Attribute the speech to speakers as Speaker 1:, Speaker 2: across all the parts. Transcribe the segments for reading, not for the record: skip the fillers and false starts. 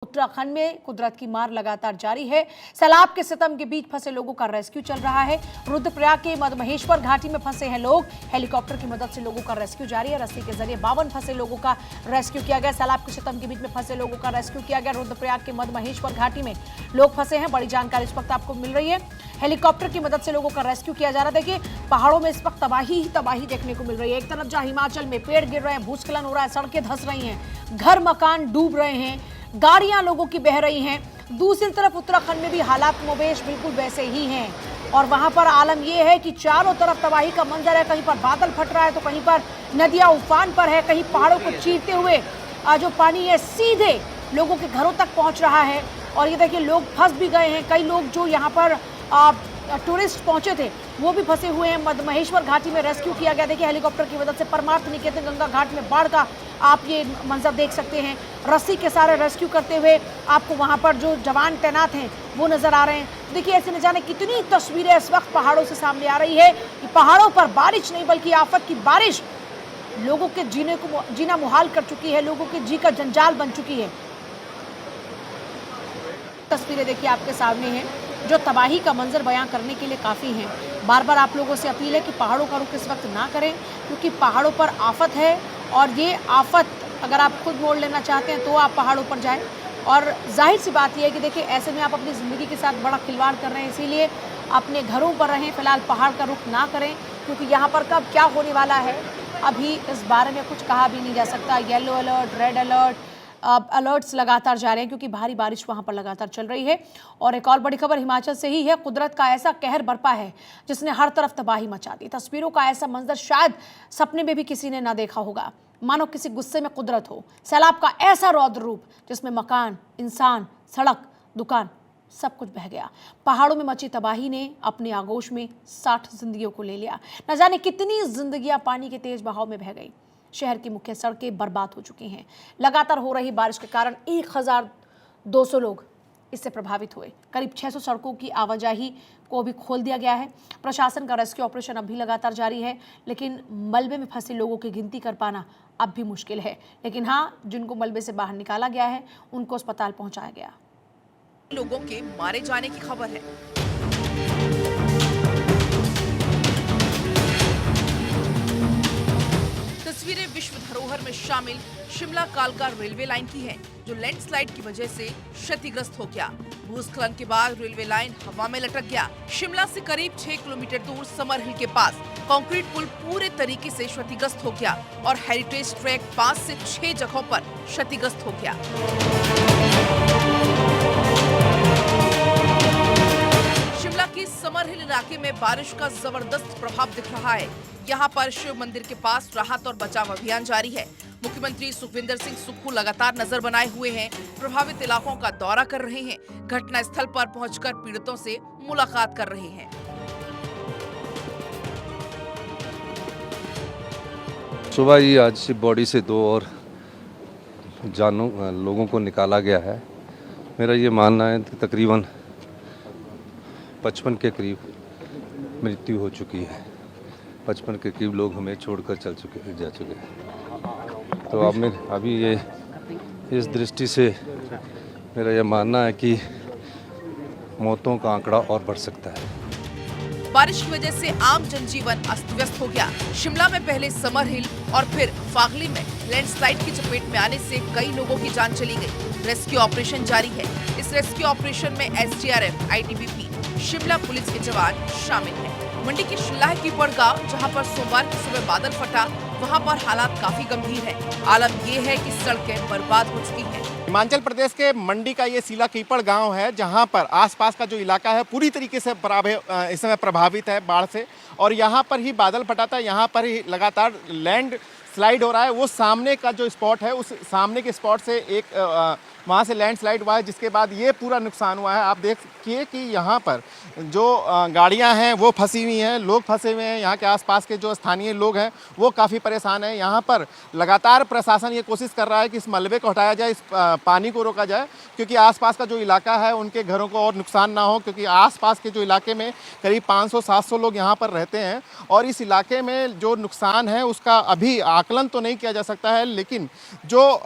Speaker 1: उत्तराखंड में कुदरत की मार लगातार जारी है। सैलाब के सितम के बीच फंसे लोगों का रेस्क्यू चल रहा है। रुद्रप्रयाग के मधमहेश्वर घाटी में फंसे हैं लोग। हेलीकॉप्टर की मदद से लोगों का रेस्क्यू जारी है। रस्सी के जरिए 52 फंसे लोगों का रेस्क्यू किया गया। सैलाब के सितम के बीच में फंसे लोगों का रेस्क्यू किया गया। रुद्रप्रयाग के मधमहेश्वर घाटी में लोग फंसे हैं। बड़ी जानकारी इस वक्त आपको मिल रही है। हेलीकॉप्टर की मदद से लोगों का रेस्क्यू किया जा रहा है। देखिए, पहाड़ों में इस वक्त तबाही ही तबाही देखने को मिल रही है। एक तरफ जहां हिमाचल में पेड़ गिर रहे हैं, भूस्खलन हो रहा है, सड़कें धंस रही हैं, घर मकान डूब रहे हैं, गाड़ियां लोगों की बह रही हैं। दूसरी तरफ उत्तराखंड में भी हालात मोबेश बिल्कुल वैसे ही हैं और वहां पर आलम यह है कि चारों तरफ तबाही का मंजर है। कहीं पर बादल फट रहा है तो कहीं पर नदियां उफान पर है, कहीं पहाड़ों को चीरते हुए जो पानी है सीधे लोगों के घरों तक पहुंच रहा है। और ये देखिए, लोग फंस भी गए हैं। कई लोग जो यहाँ पर टूरिस्ट पहुंचे थे वो भी फंसे हुए हैं। मधमहेश्वर घाटी में रेस्क्यू किया गया। देखिए, हेलीकॉप्टर की मदद से परमार्थ निकेतन गंगा घाट में बाढ़ का आप ये मंजर देख सकते हैं। रस्सी के सारे रेस्क्यू करते हुए आपको वहां पर जो जवान तैनात हैं वो नजर आ रहे हैं। देखिए, ऐसे न जाने कितनी तस्वीरें इस वक्त पहाड़ों से सामने आ रही है कि पहाड़ों पर बारिश नहीं बल्कि आफत की बारिश लोगों के जीना मुहाल कर चुकी है। लोगों के जी का जंजाल बन चुकी है। तस्वीरें देखिए आपके सामने हैं जो तबाही का मंजर बयां करने के लिए काफ़ी हैं। बार बार आप लोगों से अपील है कि पहाड़ों का रुख इस वक्त ना करें, क्योंकि पहाड़ों पर आफत है और ये आफत अगर आप खुद मोड़ लेना चाहते हैं तो आप पहाड़ों पर जाएं। और जाहिर सी बात यह है कि देखिए, ऐसे में आप अपनी ज़िंदगी के साथ बड़ा खिलवाड़ कर रहे हैं, इसीलिए अपने घरों पर रहें। फिलहाल पहाड़ का रुख ना करें, क्योंकि यहाँ पर कब क्या होने वाला है अभी इस बारे में कुछ कहा भी नहीं जा सकता। Yellow alert, red alert, alerts लगातार जा रहे हैं क्योंकि भारी बारिश वहां पर लगातार चल रही है। और एक और बड़ी खबर हिमाचल से ही है। कुदरत का ऐसा कहर बरपा है जिसने हर तरफ तबाही मचा दी। तस्वीरों का ऐसा मंजर शायद सपने में भी किसी ने ना देखा होगा। मानो किसी गुस्से में कुदरत हो। सैलाब का ऐसा रौद्र रूप जिसमें मकान, इंसान, सड़क, दुकान सब कुछ बह गया। पहाड़ों में मची तबाही ने अपने आगोश में 60 जिंदगियों को ले लिया। न जाने कितनी जिंदगियां पानी के तेज बहाव में बह गई। शहर की मुख्य सड़कें बर्बाद हो चुकी हैं। लगातार हो रही बारिश के कारण 1200 लोग इससे प्रभावित हुए। करीब 600 सड़कों की आवाजाही को भी खोल दिया गया है। प्रशासन का रेस्क्यू ऑपरेशन अब भी लगातार जारी है, लेकिन मलबे में फंसे लोगों की गिनती कर पाना अब भी मुश्किल है। लेकिन हाँ, जिनको मलबे से बाहर निकाला गया है उनको अस्पताल पहुंचाया गया।
Speaker 2: लोगों के मारे जाने की खबर है। तस्वीरें विश्व धरोहर में शामिल शिमला कालका रेलवे लाइन की हैं, जो लैंडस्लाइड की वजह से क्षतिग्रस्त हो गया। भूस्खलन के बाद रेलवे लाइन हवा में लटक गया। शिमला से करीब 6 किलोमीटर दूर समर हिल के पास कंक्रीट पुल पूरे तरीके से क्षतिग्रस्त हो गया और हेरिटेज ट्रैक 5 से 6 जगहों पर क्षतिग्रस्त हो गया। शिमला के समर हिल इलाके में बारिश का जबरदस्त प्रभाव दिख रहा है। यहाँ पर शिव मंदिर के पास राहत और बचाव अभियान जारी है। मुख्यमंत्री सुखविंदर सिंह सुक्खू लगातार नजर बनाए हुए हैं। प्रभावित इलाकों का दौरा कर रहे हैं। घटना स्थल पर पहुंचकर पीड़ितों से मुलाकात कर रहे हैं।
Speaker 3: सुबह ही आज से बॉडी से 2 और लोगों को निकाला गया है। मेरा ये मानना है कि तकरीबन 55 के करीब मृत्यु हो चुकी है। 55 के करीब लोग हमें छोड़कर जा चुके हैं। तो अब मैं अभी ये इस दृष्टि से मेरा यह मानना है कि मौतों का आंकड़ा और बढ़ सकता है।
Speaker 2: बारिश की वजह से आम जनजीवन अस्त व्यस्त हो गया। शिमला में पहले समर हिल और फिर फागली में लैंडस्लाइड की चपेट में आने से कई लोगों की जान चली गई। रेस्क्यू ऑपरेशन जारी है। इस रेस्क्यू ऑपरेशन में SDRF, ITBP, शिमला पुलिस के जवान शामिल हैं। मंडी के शिलाह की गांव, जहां पर सोमवार की सुबह बादल फटा, वहां पर हालात काफी गंभीर हैं। आलम यह है कि सड़कें बर्बाद हो चुकी हैं।
Speaker 4: हिमाचल प्रदेश के मंडी का ये सीला कीपड़ गांव है, जहां पर आसपास का जो इलाका है पूरी तरीके से इस समय प्रभावित है बाढ़ से। और यहां पर ही बादल फटा था, यहां पर ही लगातार लैंड स्लाइड हो रहा है। वो सामने का जो स्पॉट है, उस सामने के स्पॉट से वहाँ से लैंडस्लाइड हुआ है, जिसके बाद ये पूरा नुकसान हुआ है। आप देखिए कि यहाँ पर जो गाड़ियाँ हैं वो फंसी हुई हैं, लोग फंसे हुए हैं। यहाँ के आसपास के जो स्थानीय लोग हैं वो काफ़ी परेशान हैं। यहाँ पर लगातार प्रशासन ये कोशिश कर रहा है कि इस मलबे को हटाया जाए, इस पानी को रोका जाए, क्योंकि आसपास का जो इलाका है उनके घरों को और नुकसान ना हो। क्योंकि आसपास के जो इलाके में करीब 500-700 लोग यहाँ पर रहते हैं और इस इलाके में जो नुकसान है उसका अभी आकलन तो नहीं किया जा सकता है, लेकिन जो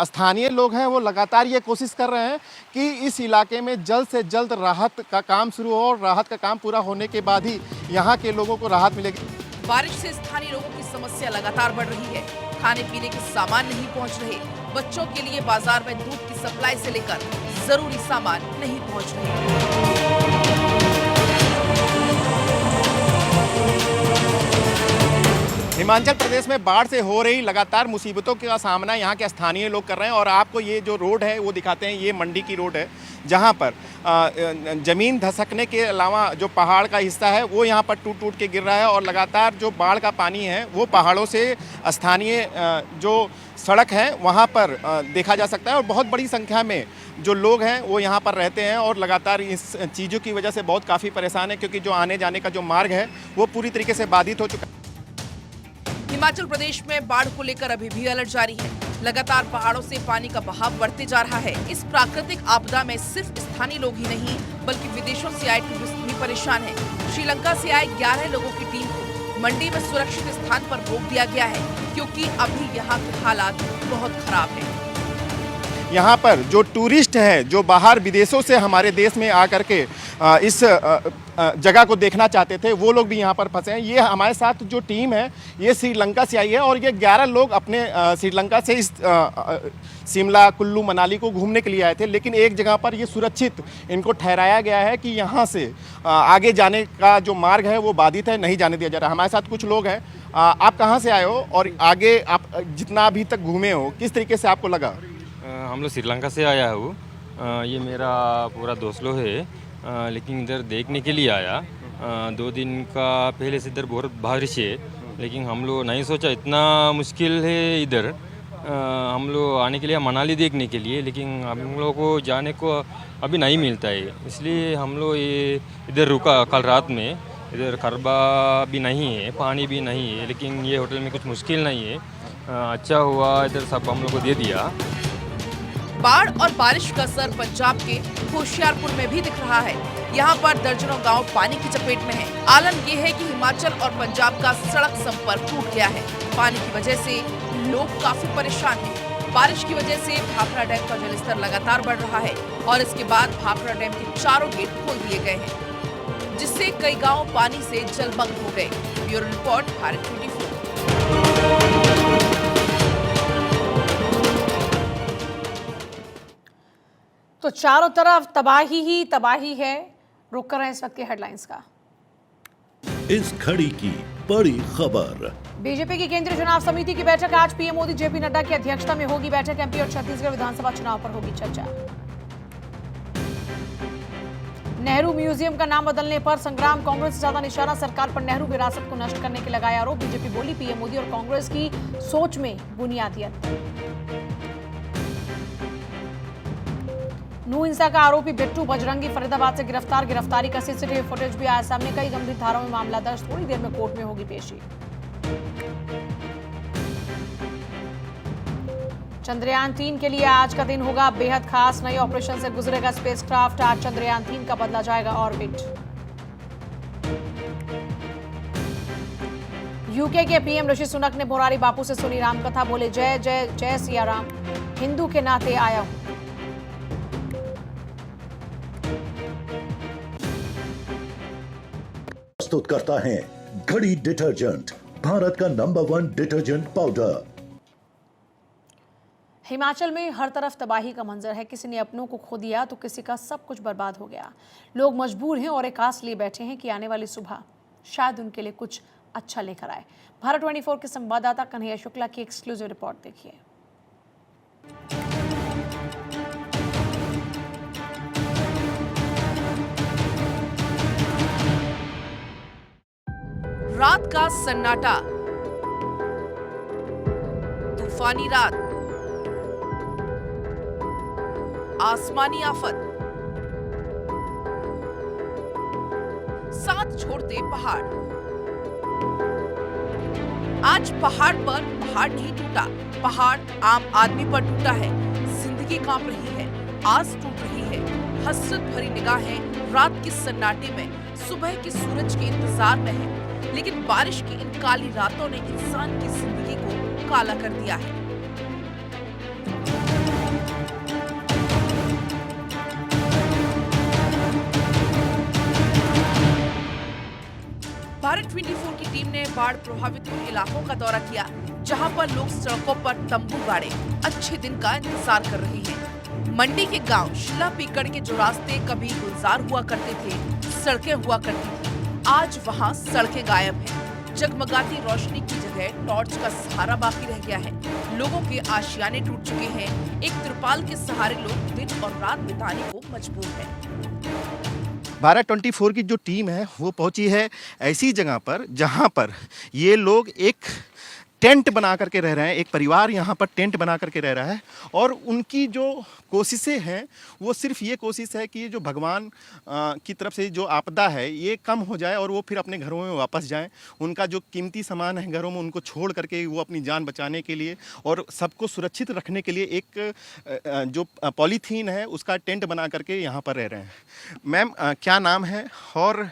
Speaker 4: स्थानीय लोग हैं वो लगातार ये कोशिश कर रहे हैं कि इस इलाके में जल्द से जल्द राहत का काम शुरू हो और राहत का काम पूरा होने के बाद ही यहाँ के लोगों को राहत मिलेगी।
Speaker 2: बारिश से स्थानीय लोगों की समस्या लगातार बढ़ रही है। खाने पीने के सामान नहीं पहुंच रहे, बच्चों के लिए बाजार में दूध की सप्लाई से लेकर जरूरी सामान नहीं पहुंच रहे।
Speaker 4: हिमाचल प्रदेश में बाढ़ से हो रही लगातार मुसीबतों का सामना यहाँ के स्थानीय लोग कर रहे हैं और आपको ये जो रोड है वो दिखाते हैं। ये मंडी की रोड है जहाँ पर ज़मीन धसकने के अलावा जो पहाड़ का हिस्सा है वो यहाँ पर टूट टूट के गिर रहा है और लगातार जो बाढ़ का पानी है वो पहाड़ों से स्थानीय जो सड़क है वहाँ पर देखा जा सकता है और बहुत बड़ी संख्या में जो लोग हैं वो यहाँ पर रहते हैं और लगातार इस चीज़ों की वजह से बहुत काफ़ी परेशान है क्योंकि जो आने जाने का जो मार्ग है वो पूरी तरीके से बाधित हो चुका है।
Speaker 2: हिमाचल प्रदेश में बाढ़ को लेकर अभी भी अलर्ट जारी है। लगातार पहाड़ों से पानी का बहाव बढ़ते जा रहा है। इस प्राकृतिक आपदा में सिर्फ स्थानीय लोग ही नहीं बल्कि विदेशों से आए टूरिस्ट भी परेशान हैं। श्रीलंका से आए 11 लोगों की टीम को मंडी में सुरक्षित स्थान पर रोक दिया गया है क्योंकि अभी यहाँ के हालात बहुत खराब है।
Speaker 4: यहाँ पर जो टूरिस्ट हैं जो बाहर विदेशों से हमारे देश में आकर के इस जगह को देखना चाहते थे वो लोग भी यहाँ पर फंसे हैं। ये हमारे साथ जो टीम है ये श्रीलंका से आई है और ये 11 लोग अपने श्रीलंका से इस शिमला कुल्लू मनाली को घूमने के लिए आए थे, लेकिन एक जगह पर ये सुरक्षित इनको ठहराया गया है कि यहाँ से आगे जाने का जो मार्ग है वो बाधित है, नहीं जाने दिया जा रहा। हमारे साथ कुछ लोग हैं। आप कहाँ से आए हो और आगे आप जितना अभी तक घूमे हो किस तरीके से आपको लगा?
Speaker 5: हम लोग श्रीलंका से आया हूँ। ये मेरा पूरा दोस्त लोग है, लेकिन इधर देखने के लिए आया। 2 दिन का पहले से इधर बहुत बारिश है, लेकिन हम लोग नहीं सोचा इतना मुश्किल है इधर। हम लोग आने के लिए मनाली देखने के लिए, लेकिन हम लोग को जाने को अभी नहीं मिलता है, इसलिए हम लोग ये इधर रुका कल रात में। इधर खरबा भी नहीं है, पानी भी नहीं है, लेकिन ये होटल में कुछ मुश्किल नहीं है। अच्छा हुआ इधर सब हम लोग को दे दिया।
Speaker 2: बाढ़ और बारिश का असर पंजाब के होशियारपुर में भी दिख रहा है। यहाँ पर दर्जनों गांव पानी की चपेट में हैं। आलम ये है कि हिमाचल और पंजाब का सड़क संपर्क टूट गया है। पानी की वजह से लोग काफी परेशान हैं। बारिश की वजह से भाखड़ा डैम का जलस्तर लगातार बढ़ रहा है और इसके बाद भाखड़ा डैम के चारों गेट खोल दिए गए हैं, जिससे कई गाँव पानी से जलमग्न हो गए। Bureau report, Bharat 24।
Speaker 1: तो चारों तरफ तबाही ही तबाही है। रुक कर रहे हैं इस वक्त की हेडलाइंस का।
Speaker 6: इस घड़ी की बड़ी खबर।
Speaker 1: बीजेपी की केंद्रीय चुनाव समिति की बैठक आज पीएम मोदी जेपी नड्डा की अध्यक्षता में होगी। बैठक एमपी और छत्तीसगढ़ विधानसभा चुनाव पर होगी चर्चा। नेहरू म्यूजियम का नाम बदलने पर संग्राम, कांग्रेस से ज्यादा निशाना सरकार पर नेहरू विरासत को नष्ट करने के लगाया आरोप। बीजेपी बोली पीएम मोदी और कांग्रेस की सोच में बुनियादियत। नू हिंसा का आरोपी बिट्टू बजरंगी फरीदाबाद से गिरफ्तार। गिरफ्तारी का सीसीटीवी फुटेज भी आया सामने। कई गंभीर धाराओं में मामला दर्ज। थोड़ी देर में कोर्ट में होगी पेशी। चंद्रयान 3 के लिए आज का दिन होगा बेहद खास। नए ऑपरेशन से गुजरेगा स्पेसक्राफ्ट। आज चंद्रयान 3 का बदला जाएगा ऑर्बिट। यूके के पीएम ऋषि सुनक ने मोरारी बापू से सुनी रामकथा। बोले जय जय जय सिया राम, हिंदू के नाते आया हूं।
Speaker 6: प्रस्तुत करता है घड़ी डिटर्जेंट, भारत का नंबर 1 डिटर्जेंट पाउडर।
Speaker 1: हिमाचल में हर तरफ तबाही का मंजर है। किसी ने अपनों को खो दिया तो किसी का सब कुछ बर्बाद हो गया। लोग मजबूर हैं और एक आस लिए बैठे हैं कि आने वाली सुबह शायद उनके लिए कुछ अच्छा लेकर आए। भारत 24 के संवाददाता कन्हैया शुक्ला की एक्सक्लूसिव रिपोर्ट देखिए।
Speaker 2: रात का सन्नाटा, तूफानी रात, आसमानी आफत, साथ छोड़ते पहाड़। आज पहाड़ पर पहाड़ नहीं टूटा, पहाड़ आम आदमी पर टूटा है। जिंदगी कांप रही है, आस टूट रही है। हसरत भरी निगाहें रात के सन्नाटे में सुबह के सूरज के इंतजार में है, लेकिन बारिश की इन काली रातों ने इंसान की जिंदगी को काला कर दिया है। भारत 24 की टीम ने बाढ़ प्रभावित उन इलाकों का दौरा किया जहां पर लोग सड़कों पर तंबू गाड़े अच्छे दिन का इंतजार कर रहे हैं। मंडी के गांव शिला पीकड़ के जो रास्ते कभी गुलजार हुआ करते थे, सड़कें हुआ करती थी, आज वहां सड़कें गायब हैं। जगमगाती रोशनी की जगह टॉर्च का सहारा बाकी रह गया है। लोगों के आशियाने टूट चुके हैं। एक तिरपाल के सहारे लोग दिन और रात बिताने को मजबूर हैं।
Speaker 4: भारत 24 की जो टीम है वो पहुंची है ऐसी जगह पर जहां पर ये लोग एक टेंट बना करके रह रहे हैं। एक परिवार यहाँ पर टेंट बना करके रह रहा है और उनकी जो कोशिशें हैं वो सिर्फ ये कोशिश है कि ये जो भगवान की तरफ से जो आपदा है ये कम हो जाए और वो फिर अपने घरों में वापस जाएं। उनका जो कीमती सामान है घरों में उनको छोड़ करके वो अपनी जान बचाने के लिए और सबको सुरक्षित रखने के लिए एक जो पॉलीथीन है उसका टेंट बना करके यहाँ पर रह रहे हैं। मैम क्या नाम है और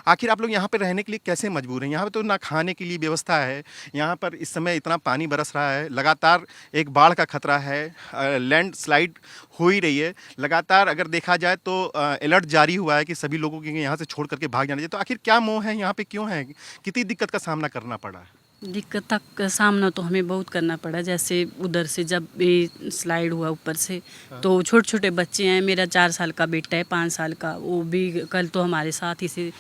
Speaker 4: आखिर आप लोग यहाँ पर रहने के लिए कैसे मजबूर हैं? यहाँ पे तो ना खाने के लिए व्यवस्था है, यहाँ पर इस समय इतना पानी बरस रहा है, लगातार एक बाढ़ का खतरा है, लैंड स्लाइड हो ही रही है, लगातार अगर देखा जाए तो अलर्ट जारी हुआ है कि सभी लोगों के यहाँ से छोड़ करके भाग जाना चाहिए। तो आखिर क्या मोह है यहाँ पे, क्यों है, कितनी दिक्कत का सामना करना पड़ा है?
Speaker 7: दिक्कत का सामना तो हमें बहुत करना पड़ा। जैसे उधर से जब ये स्लाइड हुआ ऊपर से तो छोटे छोटे बच्चे हैं। मेरा 4 साल का बेटा है, 5 साल का, वो भी कल तो हमारे साथ ही से।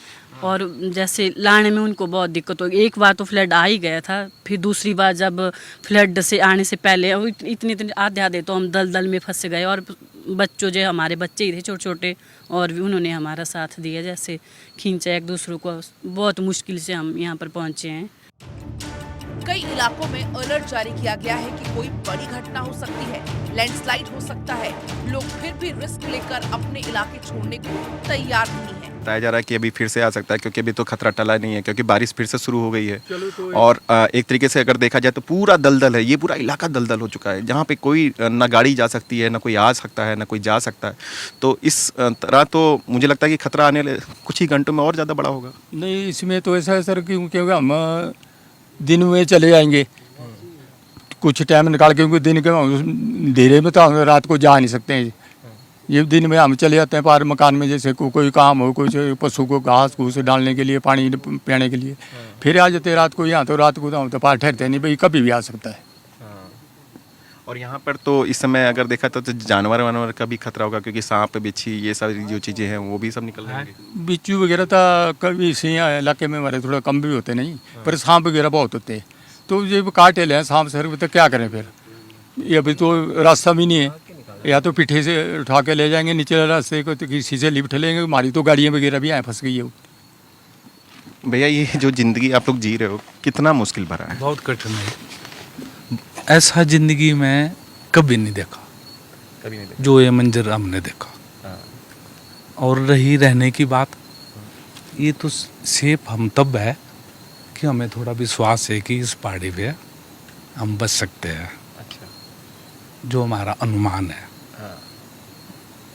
Speaker 7: और जैसे लाने में उनको बहुत दिक्कत हो गई। एक बार तो फ्लड आ ही गया था, फिर दूसरी बार जब फ्लड से आने से पहले इतने आधे तो हम दलदल में फंस गए। और बच्चों जो हमारे बच्चे ही थे छोटे छोटे, और भी उन्होंने हमारा साथ दिया, जैसे खींचा एक दूसरों को। बहुत मुश्किल से हम यहाँ पर पहुँचे हैं।
Speaker 2: कई इलाकों में अलर्ट जारी किया गया है कि कोई बड़ी घटना हो सकती है, लैंडस्लाइड हो सकता है। लोग फिर भी रिस्क लेकर अपने इलाके छोड़ने को तैयार नहीं है।
Speaker 4: बताया जा रहा है कि अभी फिर से आ सकता है क्योंकि अभी तो खतरा टला नहीं है, क्योंकि बारिश फिर से शुरू हो गई है। और एक तरीके से अगर देखा जाए तो पूरा दलदल है, ये पूरा इलाका दलदल हो चुका है, जहाँ पे कोई ना गाड़ी जा सकती है, ना कोई आ सकता है, ना कोई जा सकता है। तो इस तरह तो मुझे लगता है कि खतरा आने वाले कुछ ही घंटों में और ज़्यादा बड़ा होगा।
Speaker 8: नहीं, इसमें तो ऐसा है सर, क्योंकि हम दिन में चले जाएंगे कुछ टाइम निकाल के, क्योंकि दिन के अंधेरे में तो हम रात को जा नहीं सकते हैं। ये दिन में हम चले जाते हैं पार मकान में, जैसे कोई काम हो, कुछ पशु को घास घूस डालने के लिए, पानी पीने के लिए, फिर आ जाते हैं रात को। यहाँ तो रात को तो हम तो पार ठहरते नहीं, भाई कभी भी आ सकता है।
Speaker 4: और यहाँ पर तो इस समय अगर देखा तो जानवर वानवर का भी खतरा होगा, क्योंकि सांप बिच्छी ये सारी जो चीज़ें हैं वो भी सब निकल जाएंगे।
Speaker 8: बिच्छू वगैरह तो कभी इसी इलाके में हमारे थोड़ा कम भी होते नहीं, पर सांप वगैरह बहुत होते हैं। तो ये काटे ले सांप सर, तो क्या करें फिर? ये अभी तो रास्ता भी नहीं है, या तो पीठे से उठा के ले जाएंगे नीचे रास्ते को, तो किसी से लिफ्ट लेंगे। हमारी तो गाड़ियाँ वगैरह भी आए फंस गई है।
Speaker 4: भैया ये जो ज़िंदगी आप लोग जी रहे हो कितना मुश्किल भरा है?
Speaker 9: बहुत कठिन है। ऐसा जिंदगी में कभी नहीं देखा,
Speaker 4: कभी नहीं देखा
Speaker 9: जो ये मंजर हमने देखा। और रही रहने की बात, ये तो सेफ हम तब है कि हमें थोड़ा विश्वास है कि इस पहाड़ी पे हम बच सकते हैं।
Speaker 4: अच्छा।
Speaker 9: जो हमारा अनुमान है,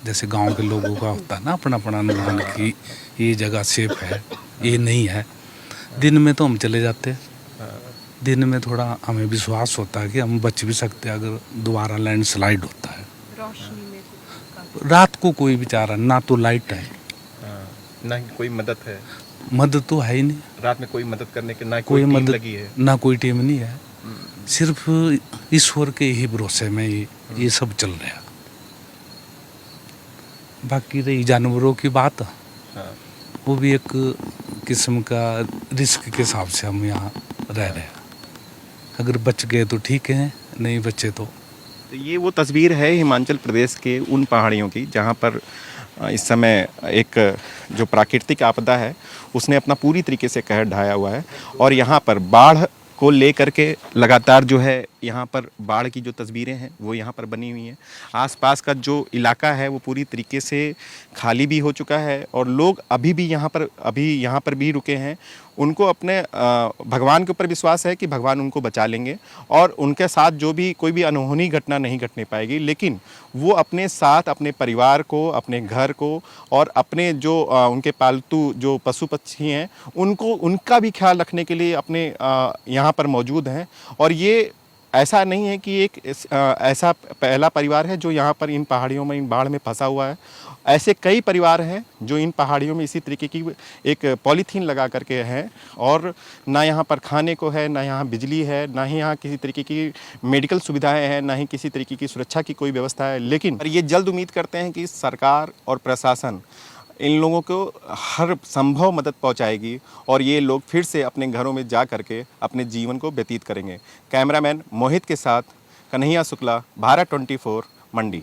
Speaker 9: जैसे गांव के लोगों का होता है ना अपना अपना अनुमान कि ये जगह सेफ है, ये नहीं है। दिन में तो हम चले जाते हैं, दिन में थोड़ा हमें विश्वास होता है कि हम बच भी सकते हैं अगर दोबारा लैंडस्लाइड होता है।
Speaker 7: रोशनी में
Speaker 9: रात को कोई बेचारा, ना तो लाइट है,
Speaker 4: ना कोई मदद है,
Speaker 9: मदद तो है ही नहीं।
Speaker 4: रात में कोई मदद करने के ना
Speaker 9: कोई
Speaker 4: टीम
Speaker 9: मदद
Speaker 4: लगी है,
Speaker 9: ना कोई टीम नहीं है। सिर्फ ईश्वर के ही भरोसे में ये सब चल रहा है। बाकी रही जानवरों की बात, वो भी एक किस्म का रिस्क के हिसाब से हम यहाँ रह रहे हैं। अगर बच गए तो ठीक है, नहीं बचे तो
Speaker 4: ये वो तस्वीर है हिमाचल प्रदेश के उन पहाड़ियों की जहाँ पर इस समय एक जो प्राकृतिक आपदा है उसने अपना पूरी तरीके से कहर ढाया हुआ है। और यहाँ पर बाढ़ को लेकर के लगातार जो है यहाँ पर बाढ़ की जो तस्वीरें हैं वो यहाँ पर बनी हुई हैं। आसपास का जो इलाका है वो पूरी तरीके से खाली भी हो चुका है और लोग अभी यहाँ पर भी रुके हैं। उनको अपने भगवान के ऊपर विश्वास है कि भगवान उनको बचा लेंगे और उनके साथ जो भी कोई भी अनहोनी घटना नहीं घटने पाएगी, लेकिन वो अपने साथ अपने परिवार को, अपने घर को और अपने जो उनके पालतू जो पशु पक्षी हैं उनका भी ख्याल रखने के लिए अपने यहाँ पर मौजूद हैं। और ये ऐसा नहीं है कि ऐसा पहला परिवार है जो यहाँ पर इन पहाड़ियों में इन बाढ़ में फंसा हुआ है। ऐसे कई परिवार हैं जो इन पहाड़ियों में इसी तरीके की एक पॉलीथीन लगा करके हैं और ना यहाँ पर खाने को है, ना यहाँ बिजली है, ना ही यहाँ किसी तरीके की मेडिकल सुविधाएं हैं, ना ही किसी तरीके की सुरक्षा की कोई व्यवस्था है। लेकिन ये जल्द उम्मीद करते हैं कि सरकार और प्रशासन इन लोगों को हर संभव मदद पहुंचाएगी और ये लोग फिर से अपने घरों में जा करके अपने जीवन को व्यतीत करेंगे। कैमरामैन मोहित के साथ कन्हैया शुक्ला, भारत 24 मंडी।